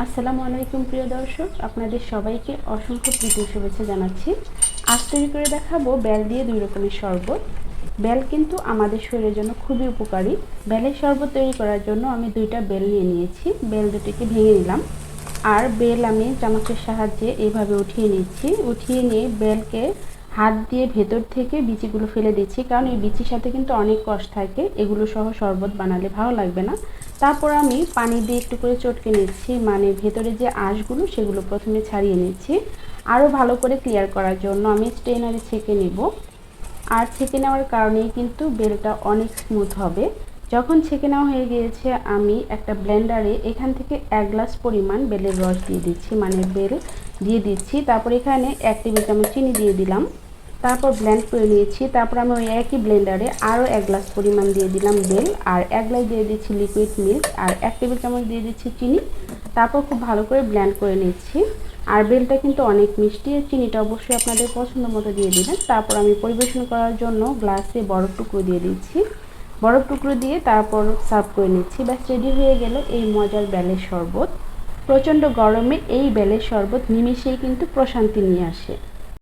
আসসালামু আলাইকুম প্রিয় দর্শক, আপনাদের সবাইকে অসংখ্য প্রীতি শুভেচ্ছা জানাচ্ছি। আজ তৈরি করে দেখাবো বেল দিয়ে 2 রকমের শরবত। বেল কিন্তু আমাদের শরীরের জন্য খুবই উপকারী। বেলের শরবত তৈরি করার জন্য আমি 2টা বেল নিয়ে নিয়েছি। বেল দুটিকে ভেঙে নিলাম, আর বেল আমি চামচের সাহায্যে এইভাবে উঠিয়ে নিচ্ছি। উঠিয়ে নিয়ে বেলকে হাত দিয়ে ভেতর থেকে বিচিগুলো ফেলে দিচ্ছি, কারণ এই বিচির সাথে কিন্তু অনেক কষ থাকে, এগুলো সহ শরবত বানালে ভালো লাগবে না। তারপর আমি পানি দিয়ে একটু করে চটকে নিচ্ছি, মানে ভেতরে যে আঁশগুলো সেগুলো প্রথমে ছাড়িয়ে নিচ্ছি। আরও ভালো করে ক্লিয়ার করার জন্য আমি স্ট্রেনারে ছেঁকে নিব, আর ছেঁকে নেওয়ার কারণেই কিন্তু বেলটা অনেক স্মুথ হবে। যখন ছেঁকে নেওয়া হয়ে গিয়েছে, আমি একটা ব্লেন্ডারে এখান থেকে 1 গ্লাস পরিমাণ বেলের রস দিয়ে দিচ্ছি, মানে বেল দিয়ে দিচ্ছি। তারপর এখানে 1 টেবিল চামচ চিনি দিয়ে দিলাম, তারপর ব্লেন্ড করে নিয়েছি। তারপর আমি ওই একই ব্লেন্ডারে আরও 1 গ্লাস পরিমাণ দিয়ে দিলাম বেল, আর 1 গ্লাস দিয়ে দিচ্ছি লিকুইড মিল্ক, আর 1 টেবিল চামচ দিয়ে দিচ্ছি চিনি। তারপর খুব ভালো করে ব্লেন্ড করে নিচ্ছি। আর বেলটা কিন্তু অনেক মিষ্টি, আর চিনিটা অবশ্যই আপনাদের পছন্দ মতো দিয়ে দিবেন। তারপর আমি পরিবেশন করার জন্য গ্লাসে বরফ টুকরো দিয়ে দিচ্ছি। বরফ টুকরো দিয়ে তারপর সার্ভ করে নিচ্ছি। ব্যাস রেডি হয়ে গেল এই মজার বেলের শরবত। প্রচণ্ড গরমে এই বেলের শরবত নিমিষেই কিন্তু প্রশান্তি নিয়ে আসে।